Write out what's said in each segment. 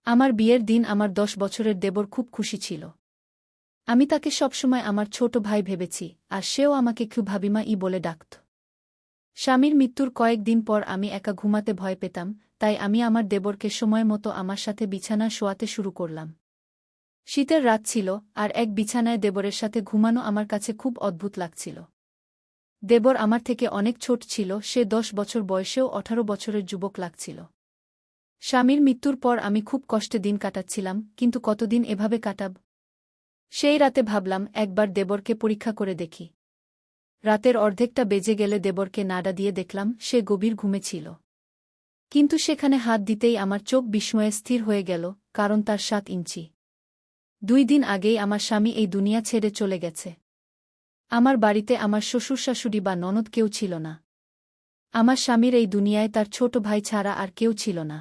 আমার বিয়ের দিন আমার 10 বছরের দেবর খুব খুশি ছিল। আমি তাকে সবসময় আমার ছোট ভাই ভেবেছি, আর সেও আমাকে খুব ভাবিমা বলে ডাকত। স্বামীর মৃত্যুর কয়েকদিন পর আমি একা ঘুমাতে ভয় পেতাম, তাই আমি আমার দেবরকে সময় মতো আমার সাথে বিছানায় শোয়াতে শুরু করলাম। শীতের রাত ছিল, আর এক বিছানায় দেবরের সাথে ঘুমানো আমার কাছে খুব অদ্ভুত লাগছিল। দেবর আমার থেকে অনেক ছোট ছিল, সে 10 বছর বয়সেও 18 বছরের যুবক লাগছিল। স্বামীর মৃত্যুর পর আমি খুব কষ্টে দিন কাটাচ্ছিলাম, কিন্তু কতদিন এভাবে কাটাব? সেই রাতে ভাবলাম একবার দেবরকে পরীক্ষা করে দেখি। রাতের অর্ধেকটা বেজে গেলে দেবরকে নাড়া দিয়ে দেখলাম সে গভীর ঘুমে ছিল। কিন্তু সেখানে হাত দিতেই আমার চোখ বিস্ময়ে স্থির হয়ে গেল, কারণ তার 7 ইঞ্চি। 2 দিন আগেই আমার স্বামী এই দুনিয়া ছেড়ে চলে গেছে। আমার বাড়িতে আমার শ্বশুর শাশুড়ি বা ননদ কেউ ছিল না। আমার স্বামীর এই দুনিয়ায় তার ছোট ভাই ছাড়া আর কেউ ছিল না।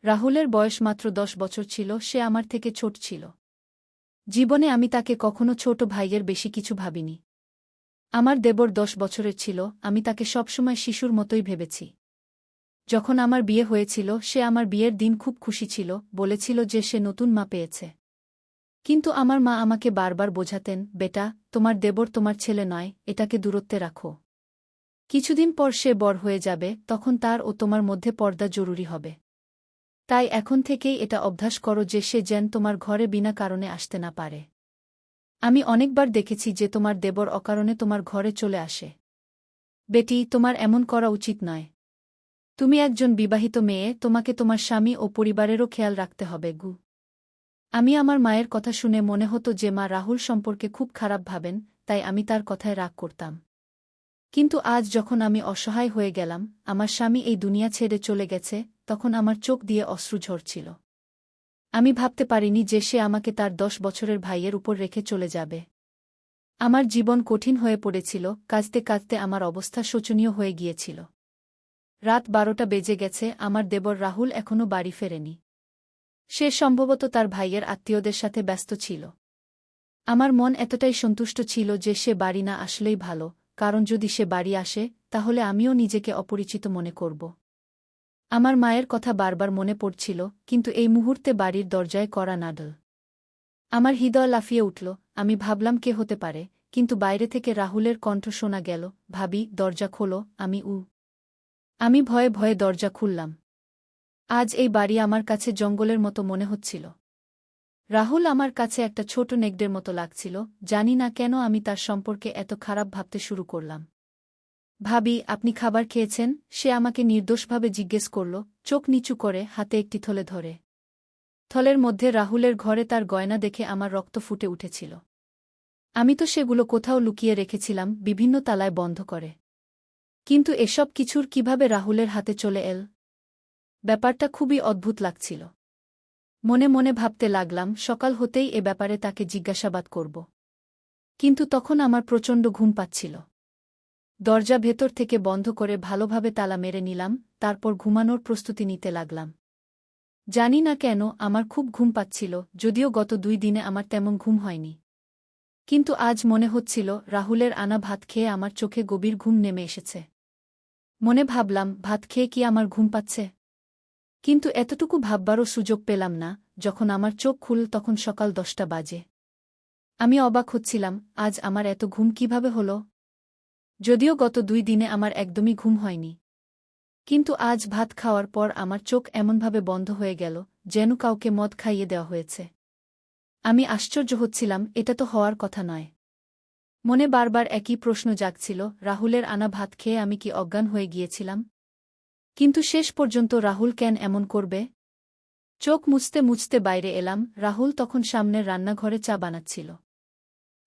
রাহুলের বয়স মাত্র 10 বছর ছিল, সে আমার থেকে ছোট ছিল। জীবনে আমি তাকে কখনো ছোট ভাইয়ের বেশি কিছু ভাবিনি। আমার দেবর 10 বছরের ছিল, আমি তাকে সবসময় শিশুর মতোই ভেবেছি। যখন আমার বিয়ে হয়েছিল সে আমার বিয়ের দিন খুব খুশি ছিল, বলেছিল যে সে নতুন মা পেয়েছে। কিন্তু আমার মা আমাকে বারবার বোঝাতেন, বেটা, তোমার দেবর তোমার ছেলে নয়, এটাকে দূরত্বে রাখো। কিছুদিন পর সে বড় হয়ে যাবে, তখন তার ও তোমার মধ্যে পর্দা জরুরি হবে। তাই এখন থেকেই এটা অভ্যাস করো যে সে যেন তোমার ঘরে বিনা কারণে আসতে না পারে। আমি অনেকবার দেখেছি যে তোমার দেবর অকারণে তোমার ঘরে চলে আসে। বেটি, তোমার এমন করা উচিত নয়। তুমি একজন বিবাহিত মেয়ে, তোমাকে তোমার স্বামী ও পরিবারেরও খেয়াল রাখতে হবে গু। আমি আমার মায়ের কথা শুনে মনে হতো যে মা রাহুল সম্পর্কে খুব খারাপ ভাবেন, তাই আমি তার কথায় রাগ করতাম। কিন্তু আজ যখন আমি অসহায় হয়ে গেলাম, আমার স্বামী এই দুনিয়া ছেড়ে চলে গেছে, তখন আমার চোখ দিয়ে অশ্রু ঝরছিল। আমি ভাবতে পারিনি যে সে আমাকে তার 10 বছরের ভাইয়ের উপর রেখে চলে যাবে। আমার জীবন কঠিন হয়ে পড়েছিল, কাঁদতে কাঁদতে আমার অবস্থা শোচনীয় হয়ে গিয়েছিল। রাত 12টা বেজে গেছে, আমার দেবর রাহুল এখনও বাড়ি ফেরেনি। সে সম্ভবত তার ভাইয়ের আত্মীয়দের সাথে ব্যস্ত ছিল। আমার মন এতটাই সন্তুষ্ট ছিল যে সে বাড়ি না আসলেই ভালো, কারণ যদি সে বাড়ি আসে, তাহলে আমিও নিজেকে অপরিচিত মনে করব। আমার মায়ের কথা বারবার মনে পড়ছিল, কিন্তু এই মুহূর্তে বাড়ির দরজায় কড়া নাড়ল। আমার হৃদয় লাফিয়ে উঠল। আমি ভাবলাম কে হতে পারে, কিন্তু বাইরে থেকে রাহুলের কণ্ঠ শোনা গেল, ভাবি, দরজা খোলো। আমি ভয়ে ভয়ে দরজা খুললাম। আজ এই বাড়ি আমার কাছে জঙ্গলের মতো মনে হচ্ছিল। রাহুল আমার কাছে একটা ছোট নেকড়ের মতো লাগছিল, জানি না কেন আমি তার সম্পর্কে এত খারাপ ভাবতে শুরু করলাম। ভাবি, আপনি খাবার খেয়েছেন? সে আমাকে নির্দোষভাবে জিজ্ঞেস করল, চোখ নিচু করে, হাতে একটি থলে ধরে। থলের মধ্যে রাহুলের ঘরে তার গয়না দেখে আমার রক্ত ফুটে উঠেছিল। আমি তো সেগুলো কোথাও লুকিয়ে রেখেছিলাম, বিভিন্ন তালায় বন্ধ করে। কিন্তু এসব কিছুর কিভাবে রাহুলের হাতে চলে এল? ব্যাপারটা খুবই অদ্ভুত লাগছিল। মনে মনে ভাবতে লাগলাম সকাল হতেই এ ব্যাপারে তাকে জিজ্ঞাসাবাদ করব। কিন্তু তখন আমার প্রচণ্ড ঘুম পাচ্ছিল। দরজা ভেতর থেকে বন্ধ করে ভালোভাবে তালা মেরে নিলাম, তারপর ঘুমানোর প্রস্তুতি নিতে লাগলাম। জানি না কেন আমার খুব ঘুম পাচ্ছিল, যদিও গত 2 দিনে আমার তেমন ঘুম হয়নি। কিন্তু আজ মনে হচ্ছিল রাহুলের আনা ভাত খেয়ে আমার চোখে গভীর ঘুম নেমে এসেছে। মনে ভাবলাম, ভাত খেয়ে কি আমার ঘুম পাচ্ছে? কিন্তু এতটুকু ভাববারও সুযোগ পেলাম না। যখন আমার চোখ খুলল তখন সকাল 10টা বাজে। আমি অবাক হচ্ছিলাম, আজ আমার এত ঘুম কিভাবে হলো? যদিও গত 2 দিনে আমার একদমই ঘুম হয়নি। কিন্তু আজ ভাত খাওয়ার পর আমার চোখ এমনভাবে বন্ধ হয়ে গেল, যেন কাউকে মদ খাইয়ে দেওয়া হয়েছে। আমি আশ্চর্য হচ্ছিলাম, এটা তো হওয়ার কথা নয়। মনে বারবার একই প্রশ্ন জাগছিল, রাহুলের আনা ভাত খেয়ে আমি কি অজ্ঞান হয়ে গিয়েছিলাম? কিন্তু শেষ পর্যন্ত রাহুল কেন এমন করবে? চোখ মুছতে মুছতে বাইরে এলাম, রাহুল তখন সামনের রান্নাঘরে চা বানাচ্ছিল।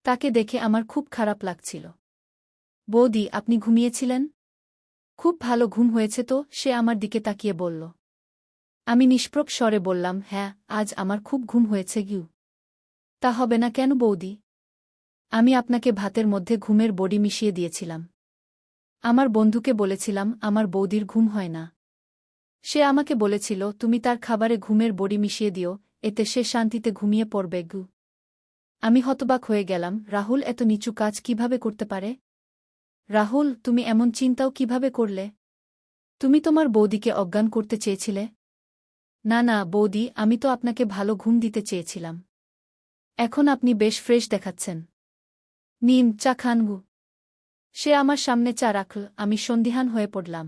তাকে দেখে আমার খুব খারাপ লাগছিল। বৌদি, আপনি ঘুমিয়েছিলেন? খুব ভালো ঘুম হয়েছে তো, সে আমার দিকে তাকিয়ে বলল। আমি নিষ্প্রভ স্বরে বললাম, হ্যাঁ, আজ আমার খুব ঘুম হয়েছে গিউ। তা হবে না কেন বৌদি? আমি আপনাকে ভাতের মধ্যে ঘুমের বড়ি মিশিয়ে দিয়েছিলাম। আমার বন্ধুকে বলেছিলাম আমার বৌদির ঘুম হয় না। সে আমাকে বলেছিল তুমি তার খাবারে ঘুমের বড়ি মিশিয়ে দিও, এতে সে শান্তিতে ঘুমিয়ে পড়বে গু। আমি হতবাক হয়ে গেলাম, রাহুল এত নিচু কাজ কিভাবে করতে পারে? রাহুল, তুমি এমন চিন্তাও কিভাবে করলে? তুমি তোমার বৌদিকে অজ্ঞান করতে চেয়েছিলে? না না বৌদি, আমি তো আপনাকে ভালো ঘুম দিতে চেয়েছিলাম। এখন আপনি বেশ ফ্রেশ দেখাচ্ছেন। নিন, চা খান গু। সে আমার সামনে চা রাখল, আমি সন্দিহান হয়ে পড়লাম।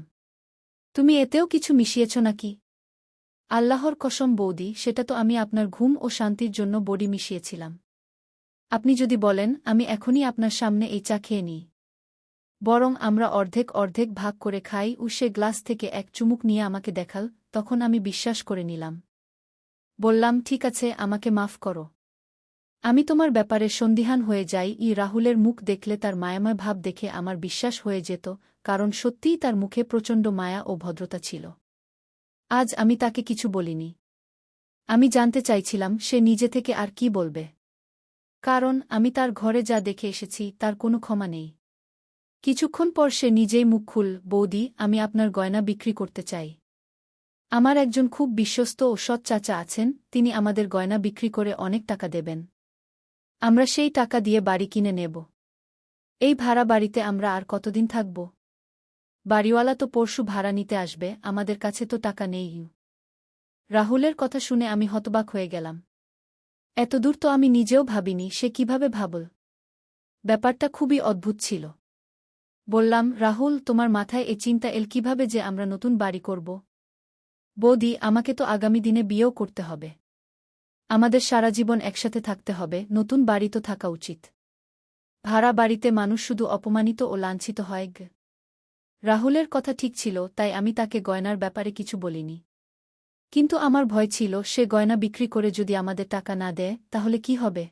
তুমি এতেও কিছু মিশিয়েছ নাকি? আল্লাহর কসম বৌদি, সেটা তো আমি আপনার ঘুম ও শান্তির জন্য বড়ি মিশিয়েছিলাম। আপনি যদি বলেন, আমি এখনই আপনার সামনে এই চা খেয়ে নিই। বরং আমরা অর্ধেক অর্ধেক ভাগ করে খাই। সে গ্লাস থেকে এক চুমুক নিয়ে আমাকে দেখাল, তখন আমি বিশ্বাস করে নিলাম। বললাম, ঠিক আছে, আমাকে মাফ করো। আমি তোমার ব্যাপারে সন্দিহান হয়ে যাই। রাহুলের মুখ দেখলে তার মায়াময় ভাব দেখে আমার বিশ্বাস হয়ে যেত, কারণ সত্যিই তার মুখে প্রচণ্ড মায়া ও ভদ্রতা ছিল। আজ আমি তাকে কিছু বলিনি। আমি জানতে চাইছিলাম সে নিজে থেকে আর কি বলবে। কারণ আমি তার ঘরে যা দেখে এসেছি তার কোনো ক্ষমা নেই। কিছুক্ষণ পর সে নিজেই মুখ খুল, বৌদি, আমি আপনার গয়না বিক্রি করতে চাই। আমার একজন খুব বিশ্বস্ত ও সৎ চাচা আছেন, তিনি আমাদের গয়না বিক্রি করে অনেক টাকা দেবেন। আমরা সেই টাকা দিয়ে বাড়ি কিনে নেব। এই ভাড়া বাড়িতে আমরা আর কতদিন থাকব? বাড়িওয়ালা তো পরশু ভাড়া নিতে আসবে, আমাদের কাছে তো টাকা নেই। রাহুলের কথা শুনে আমি হতবাক হয়ে গেলাম। এতদূর তো আমি নিজেও ভাবিনি, সে কিভাবে ভাবল? ব্যাপারটা খুবই অদ্ভুত ছিল। বললাম, রাহুল, তোমার মাথায় এ চিন্তা এল কিভাবে যে আমরা নতুন বাড়ি করব? বৌদি, আমাকে তো আগামী দিনে বিয়েও করতে হবে। আমাদের সারা জীবন একসাথে থাকতে হবে, নতুন বাড়ি তো থাকা উচিত। ভাড়া বাড়িতে মানুষ শুধু অপমানিত ও লাঞ্ছিত হয়। রাহুলের কথা ঠিক ছিল, তাই আমি তাকে গয়নার ব্যাপারে কিছু বলিনি। কিন্তু আমার ভয় ছিল, সে গয়না বিক্রি করে যদি আমাদের টাকা না দেয়, তাহলে কি হবে?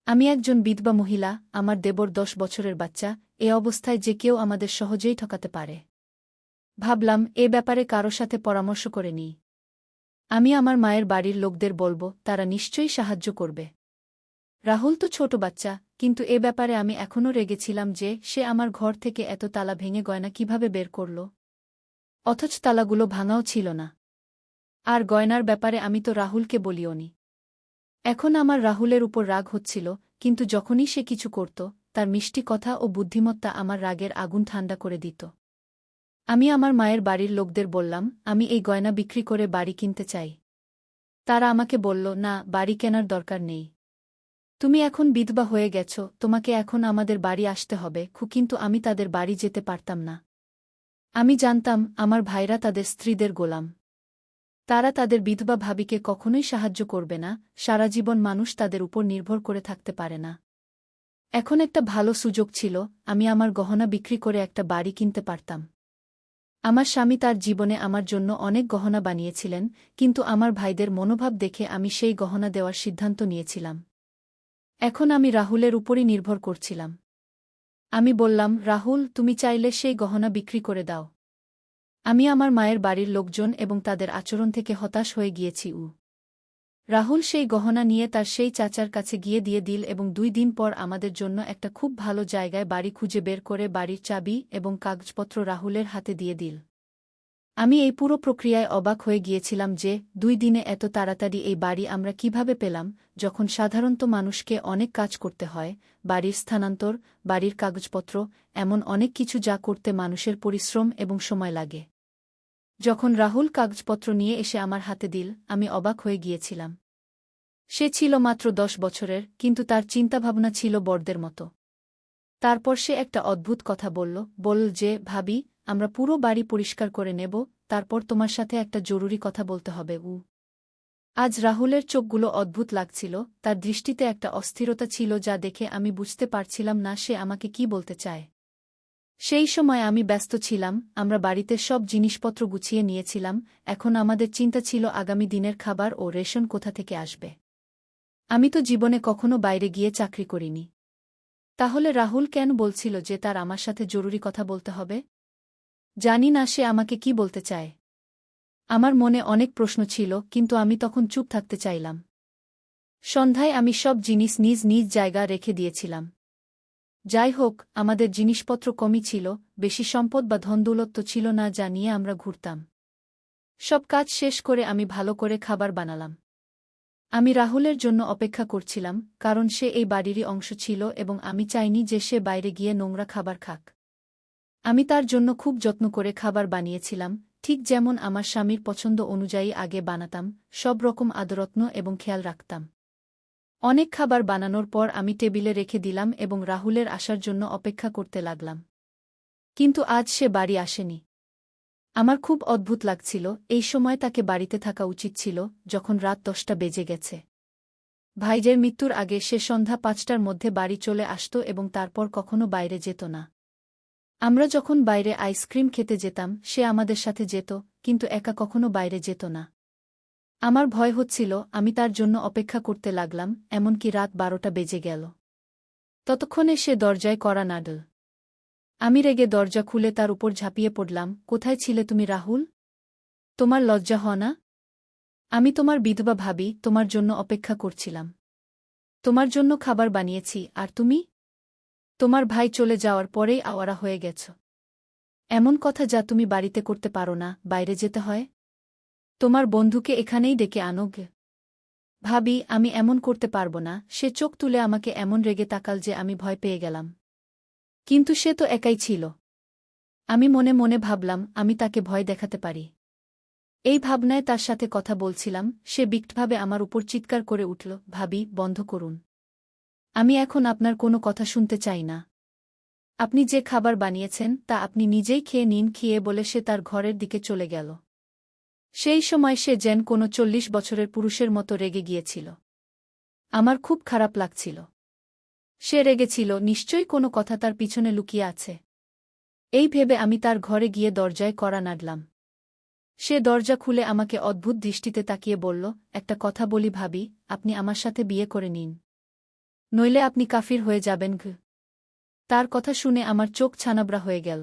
আমি একজন বিধবা মহিলা, আমার দেবর 10 বছরের বাচ্চা, এ অবস্থায় যে কেউ আমাদের সহজেই ঠকাতে পারে। ভাবলাম, এ ব্যাপারে কারো সাথে পরামর্শ করে নিই। আমি আমার মায়ের বাড়ির লোকদের বলব, তারা নিশ্চয়ই সাহায্য করবে। রাহুল তো ছোট বাচ্চা, কিন্তু এ ব্যাপারে আমি এখনও রেগেছিলাম যে সে আমার ঘর থেকে এত তালা ভেঙে গয়না কিভাবে বের করল। অথচ তালাগুলো ভাঙাও ছিল না। আর গয়নার ব্যাপারে আমি তো রাহুলকে বলিওনি। এখন আমার রাহুলের উপর রাগ হচ্ছিল, কিন্তু যখনই সে কিছু করত, তার মিষ্টি কথা ও বুদ্ধিমত্তা আমার রাগের আগুন ঠান্ডা করে দিত। আমি আমার মায়ের বাড়ির লোকদের বললাম, আমি এই গয়না বিক্রি করে বাড়ি কিনতে চাই। তারা আমাকে বলল, না, বাড়ি কেনার দরকার নেই। তুমি এখন বিধবা হয়ে গেছ, তোমাকে এখন আমাদের বাড়ি আসতে হবে। কিন্তু আমি তাদের বাড়ি যেতে পারতাম না। আমি জানতাম আমার ভাইরা তাদের স্ত্রীদের গোলাম। তারা তাদের বিধবা ভাবিকে কখনোই সাহায্য করবে না, সারা জীবন মানুষ তাদের উপর নির্ভর করে থাকতে পারে না। এখন একটা ভালো সুযোগ ছিল, আমি আমার গহনা বিক্রি করে একটা বাড়ি কিনতে পারতাম। আমার স্বামী তার জীবনে আমার জন্য অনেক গহনা বানিয়েছিলেন, কিন্তু আমার ভাইদের মনোভাব দেখে আমি সেই গহনা দেওয়ার সিদ্ধান্ত নিয়েছিলাম। এখন আমি রাহুলের উপরই নির্ভর করছিলাম। আমি বললাম, রাহুল, তুমি চাইলে সেই গহনা বিক্রি করে দাও। আমি আমার মায়ের বাড়ির লোকজন এবং তাদের আচরণ থেকে হতাশ হয়ে গিয়েছি। রাহুল সেই গহনা নিয়ে তার সেই চাচার কাছে গিয়ে দিয়ে দিল এবং 2 দিন পর আমাদের জন্য একটা খুব ভালো জায়গায় বাড়ি খুঁজে বের করে বাড়ির চাবি এবং কাগজপত্র রাহুলের হাতে দিয়ে দিল। আমি এই পুরো প্রক্রিয়ায় অবাক হয়ে গিয়েছিলাম যে 2 দিনে এত তাড়াতাড়ি এই বাড়ি আমরা কিভাবে পেলাম, যখন সাধারণত মানুষকে অনেক কাজ করতে হয়, বাড়ির স্থানান্তর, বাড়ির কাগজপত্র, এমন অনেক কিছু যা করতে মানুষের পরিশ্রম এবং সময় লাগে। যখন রাহুল কাগজপত্র নিয়ে এসে আমার হাতে দিল, আমি অবাক হয়ে গিয়েছিলাম। সে ছিল মাত্র 10 বছরের, কিন্তু তার চিন্তাভাবনা ছিল বড়দের মতো। তারপর সে একটা অদ্ভুত কথা বলল যে, ভাবি, আমরা পুরো বাড়ি পরিষ্কার করে নেব, তারপর তোমার সাথে একটা জরুরি কথা বলতে হবে। আজ রাহুলের চোখগুলো অদ্ভুত লাগছিল, তার দৃষ্টিতে একটা অস্থিরতা ছিল যা দেখে আমি বুঝতে পারছিলাম না সে আমাকে কি বলতে চায়। সেই সময় আমি ব্যস্ত ছিলাম, আমরা বাড়িতে সব জিনিসপত্র গুছিয়ে নিয়েছিলাম, এখন আমাদের চিন্তা ছিল আগামী দিনের খাবার ও রেশন কোথা থেকে আসবে। আমি তো জীবনে কখনো বাইরে গিয়ে চাকরি করিনি। তাহলে রাহুল কেন বলছিল যে তার আমার সাথে জরুরি কথা বলতে হবে? জানি না সে আমাকে কি বলতে চায়। আমার মনে অনেক প্রশ্ন ছিল, কিন্তু আমি তখন চুপ থাকতে চাইলাম। সন্ধ্যায় আমি সব জিনিস নিজ নিজ জায়গা রেখে দিয়েছিলাম। যাই হোক, আমাদের জিনিসপত্র কমই ছিল, বেশি সম্পদ বা ধনদৌলত ছিল না যা নিয়ে আমরা ঘুরতাম। সব কাজ শেষ করে আমি ভালো করে খাবার বানালাম। আমি রাহুলের জন্য অপেক্ষা করছিলাম, কারণ সে এই বাড়িরই অংশ ছিল এবং আমি চাইনি যে সে বাইরে গিয়ে নোংরা খাবার খাক। আমি তার জন্য খুব যত্ন করে খাবার বানিয়েছিলাম, ঠিক যেমন আমার স্বামীর পছন্দ অনুযায়ী আগে বানাতাম, সব রকম আদরত্ন এবং খেয়াল রাখতাম। অনেক খাবার বানানোর পর আমি টেবিলে রেখে দিলাম এবং রাহুলের আসার জন্য অপেক্ষা করতে লাগলাম। কিন্তু আজ সে বাড়ি আসেনি। আমার খুব অদ্ভুত লাগছিল, এই সময় তাকে বাড়িতে থাকা উচিত ছিল, যখন রাত 10টা বেজে গেছে। ভাইজের মৃত্যুর আগে সে সন্ধ্যা 5টার মধ্যে বাড়ি চলে আসত এবং তারপর কখনো বাইরে যেত না। আমরা যখন বাইরে আইসক্রিম খেতে যেতাম সে আমাদের সাথে যেত, কিন্তু একা কখনো বাইরে যেত না। আমার ভয় হচ্ছিল, আমি তার জন্য অপেক্ষা করতে লাগলাম, এমনকি রাত 12টা বেজে গেল। ততক্ষণে সে দরজায় কড়া নাড়ল। আমি রেগে দরজা খুলে তার উপর ঝাঁপিয়ে পড়লাম, কোথায় ছিলে তুমি রাহুল? তোমার লজ্জা হয় না? আমি তোমার বিধবা ভাবি, তোমার জন্য অপেক্ষা করছিলাম। তোমার জন্য খাবার বানিয়েছি, আর তুমি? তোমার ভাই চলে যাওয়ার পরেই আওয়ারা হয়ে গেছ। এমন কথা যা তুমি বাড়িতে করতে পারো না, বাইরে যেতে হয়। তোমার বন্ধুকে এখানেই ডেকে আনো গে। ভাবি, আমি এমন করতে পারব না। সে চোখ তুলে আমাকে এমন রেগে তাকাল যে আমি ভয় পেয়ে গেলাম। কিন্তু সে তো একাই ছিল। আমি মনে মনে ভাবলাম, আমি তাকে ভয় দেখাতে পারি। এই ভাবনায় তার সাথে কথা বলছিলাম, সে বিকটভাবে আমার উপর চিৎকার করে উঠল, ভাবি, বন্ধ করুন। আমি এখন আপনার কোনো কথা শুনতে চাই না। আপনি যে খাবার বানিয়েছেন তা আপনি নিজেই খেয়ে নিন, খেয়ে বলে সে তার ঘরের দিকে চলে গেল। সেই সময় সে যেন কোনো 40 বছরের পুরুষের মতো রেগে গিয়েছিল। আমার খুব খারাপ লাগছিল। সে রেগেছিল, নিশ্চয়ই কোনো কথা তার পিছনে লুকিয়ে আছে। এই ভেবে আমি তার ঘরে গিয়ে দরজায় কড়া নাড়লাম। সে দরজা খুলে আমাকে অদ্ভুত দৃষ্টিতে তাকিয়ে বলল, একটা কথা বলি ভাবি, আপনি আমার সাথে বিয়ে করে নিন। নইলে আপনি কাফির হয়ে যাবেন। তার কথা শুনে আমার চোখ ছানাবড়া হয়ে গেল।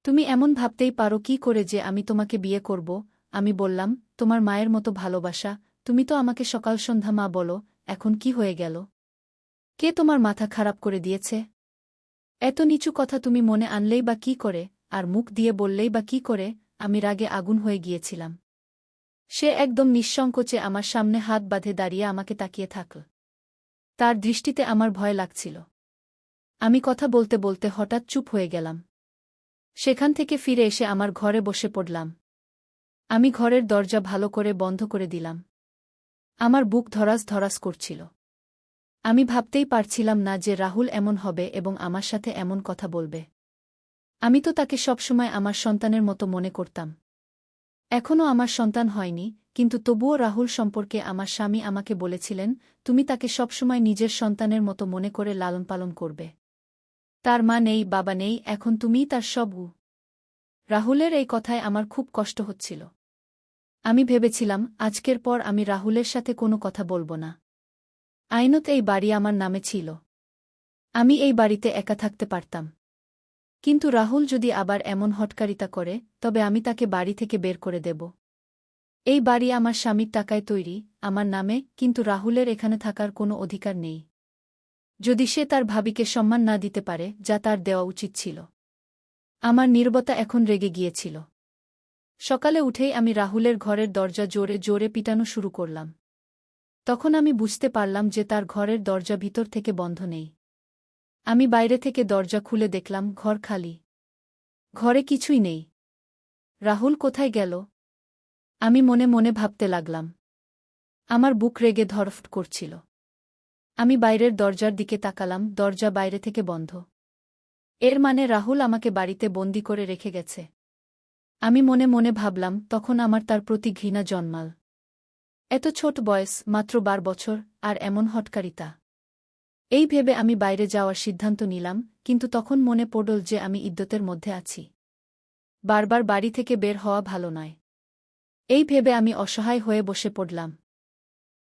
তুমি এমন ভাবতেই পারো কি করে যে আমি তোমাকে বিয়ে করব? আমি বললাম, তোমার মায়ের মতো ভালোবাসা, তুমি তো আমাকে সকাল সন্ধ্যা মা বলো, এখন কি হয়ে গেল? কে তোমার মাথা খারাপ করে দিয়েছে? এত নিচু কথা তুমি মনে আনলেই বা কি করে, আর মুখ দিয়ে বললেই বা কি করে? আমি রাগে আগুন হয়ে গিয়েছিলাম। সে একদম নিঃসংকোচে আমার সামনে হাত বাঁধে দাঁড়িয়ে আমাকে তাকিয়ে থাকল। তার দৃষ্টিতে আমার ভয় লাগছিল। আমি কথা বলতে বলতে হঠাৎ চুপ হয়ে গেলাম। সেখান থেকে ফিরে এসে আমার ঘরে বসে পড়লাম। আমি ঘরের দরজা ভালো করে বন্ধ করে দিলাম। আমার বুক ধরাস ধরাস করছিল। আমি ভাবতেই পারছিলাম না যে রাহুল এমন হবে এবং আমার সাথে এমন কথা বলবে। আমি তো তাকে সবসময় আমার সন্তানের মতো মনে করতাম। এখনও আমার সন্তান হয়নি, কিন্তু তবুও রাহুল সম্পর্কে আমার স্বামী আমাকে বলেছিলেন, তুমি তাকে সবসময় নিজের সন্তানের মতো মনে করে লালন পালন করবে। তার মা নেই, বাবা নেই, এখন তুমিই তার সব। রাহুলের এই কথায় আমার খুব কষ্ট হচ্ছিল। আমি ভেবেছিলাম, আজকের পর আমি রাহুলের সাথে কোনো কথা বলবো না। আইনত এই বাড়ি আমার নামে ছিল। আমি এই বাড়িতে একা থাকতে পারতাম। কিন্তু রাহুল যদি আবার এমন হটকারিতা করে, তবে আমি তাকে বাড়ি থেকে বের করে দেব। এই বাড়ি আমার স্বামীর টাকায় তৈরি, আমার নামে, কিন্তু রাহুলের এখানে থাকার কোনো অধিকার নেই। যদি সে তার ভাবিকে সম্মান না দিতে পারে, যা তার দেওয়া উচিত ছিল। আমার নীরবতা এখন রেগে গিয়েছিল। সকালে উঠেই আমি রাহুলের ঘরের দরজা জোরে জোরে পিটানো শুরু করলাম। তখন আমি বুঝতে পারলাম যে তার ঘরের দরজা ভিতর থেকে বন্ধ নেই। আমি বাইরে থেকে দরজা খুলে দেখলাম, ঘর খালি। ঘরে কিছুই নেই। রাহুল কোথায় গেল? আমি মনে মনে ভাবতে লাগলাম। আমার বুক রেগে ধড়ফড় করছিল। আমি বাইরের দরজার দিকে তাকালাম, দরজা বাইরে থেকে বন্ধ। এর মানে রাহুল আমাকে বাড়িতে বন্দি করে রেখে গেছে। আমি মনে মনে ভাবলাম, তখন আমার তার প্রতি ঘৃণা জন্মাল। এত ছোট বয়স, মাত্র 12 বছর, আর এমন হটকারিতা। এই ভেবে আমি বাইরে যাওয়ার সিদ্ধান্ত নিলাম, কিন্তু তখন মনে পড়ল যে আমি ইদ্যতের মধ্যে আছি। বারবার বাড়ি থেকে বের হওয়া ভালো নয়। এই ভেবে আমি অসহায় হয়ে বসে পড়লাম।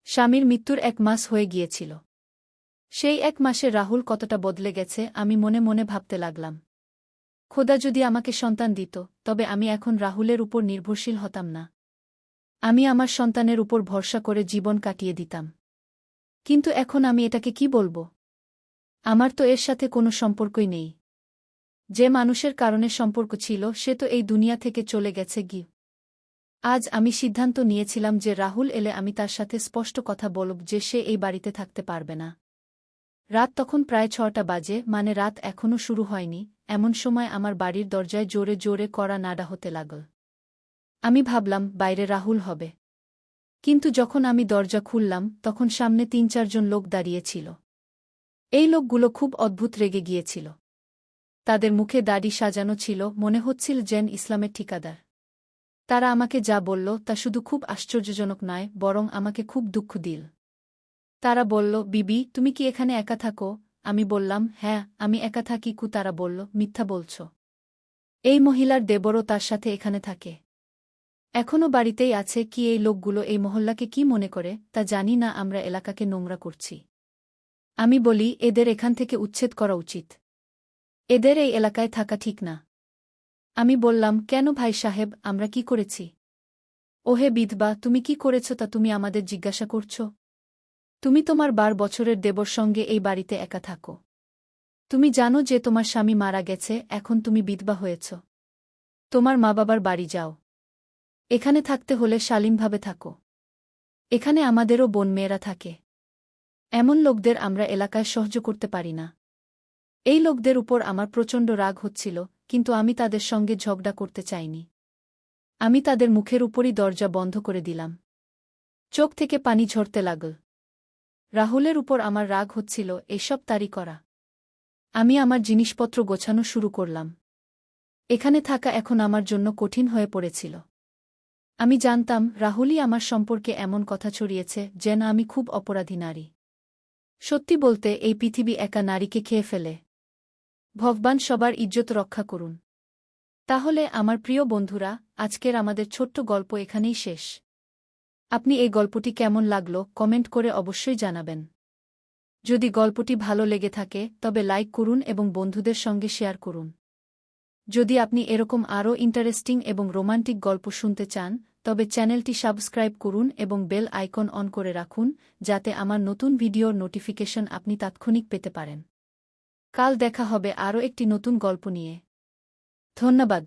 স্বামীর মৃত্যুর 1 মাস হয়ে গিয়েছিল। সেই 1 মাসে রাহুল কতটা বদলে গেছে আমি মনে মনে ভাবতে লাগলাম। খোদা যদি আমাকে সন্তান দিত, তবে আমি এখন রাহুলের উপর নির্ভরশীল হতাম না। আমি আমার সন্তানের উপর ভরসা করে জীবন কাটিয়ে দিতাম। কিন্তু এখন আমি এটাকে কি বলবো? আমার তো এর সাথে কোনো সম্পর্কই নেই। যে মানুষের কারণে সম্পর্ক ছিল সে তো এই দুনিয়া থেকে চলে গেছে গি। আজ আমি সিদ্ধান্ত নিয়েছিলাম যে রাহুল এলে আমি তার সাথে স্পষ্ট কথা বলব যে সে এই বাড়িতে থাকতে পারবে না। রাত তখন প্রায় 6টা বাজে, মানে রাত এখনও শুরু হয়নি, এমন সময় আমার বাড়ির দরজায় জোরে জোরে কড়া নাড়া হতে লাগল। আমি ভাবলাম বাইরে রাহুল হবে। কিন্তু যখন আমি দরজা খুললাম তখন সামনে ৩-৪ জন লোক দাঁড়িয়েছিল। এই লোকগুলো খুব অদ্ভুত রেগে গিয়েছিল। তাদের মুখে দাড়ি সাজানো ছিল, মনে হচ্ছিল যেন ইসলামের ঠিকাদার। তারা আমাকে যা বলল তা শুধু খুব আশ্চর্যজনক নয়, বরং আমাকে খুব দুঃখ দিল। তারা বলল, বিবি, তুমি কি এখানে একা থাকো? আমি বললাম, হ্যাঁ, আমি একা থাকি। তারা বলল, মিথ্যা বলছ। এই মহিলার দেবরও তার সাথে এখানে থাকে। এখনও বাড়িতেই আছে। কি এই লোকগুলো এই মহল্লাকে কি মনে করে তা জানি না, আমরা এলাকাকে নোংরা করছি। আমি বলি, এদের এখান থেকে উচ্ছেদ করা উচিত। এদের এই এলাকায় থাকা ঠিক না। আমি বললাম, কেন ভাই সাহেব, আমরা কি করেছি? ওহে বিধবা, তুমি কি করেছ তা তুমি আমাদের জিজ্ঞাসা করছ? তুমি তোমার 12 বছরের দেবর সঙ্গে এই বাড়িতে একা থাকো। তুমি জানো যে তোমার স্বামী মারা গেছে, এখন তুমি বিধবা হয়েছ। তোমার মা বাবার বাড়ি যাও। এখানে থাকতে হলে শালীনভাবে থাকো। এখানে আমাদেরও বোন মেয়েরা থাকে। এমন লোকদের আমরা এলাকায় সহ্য করতে পারি না। এই লোকদের উপর আমার প্রচণ্ড রাগ হচ্ছিল, কিন্তু আমি তাদের সঙ্গে ঝগড়া করতে চাইনি। আমি তাদের মুখের উপরই দরজা বন্ধ করে দিলাম। চোখ থেকে পানি ঝরতে লাগল। রাহুলের উপর আমার রাগ হচ্ছিল, এসব তারই করা। আমি আমার জিনিসপত্র গোছানো শুরু করলাম। এখানে থাকা এখন আমার জন্য কঠিন হয়ে পড়েছিল। আমি জানতাম রাহুলই আমার সম্পর্কে এমন কথা ছড়িয়েছে যেন আমি খুব অপরাধী নারী। সত্যি বলতে, এই পৃথিবী একা নারীকে খেয়ে ফেলে। ভগবান সবার ইজ্জত রক্ষা করুন। তাহলে আমার প্রিয় বন্ধুরা, আজকের আমাদের ছোট্ট গল্প এখানেই শেষ। আপনি এই গল্পটি কেমন লাগলো কমেন্ট করে অবশ্যই জানাবেন। যদি গল্পটি ভালো লেগে থাকে তবে লাইক করুন এবং বন্ধুদের সঙ্গে শেয়ার করুন। যদি আপনি এরকম আরও ইন্টারেস্টিং এবং রোমান্টিক গল্প শুনতে চান তবে চ্যানেলটি সাবস্ক্রাইব করুন এবং বেল আইকন অন করে রাখুন, যাতে আমার নতুন ভিডিওর নোটিফিকেশন আপনি তাৎক্ষণিক পেতে পারেন। কাল দেখা হবে আরও একটি নতুন গল্প নিয়ে। ধন্যবাদ।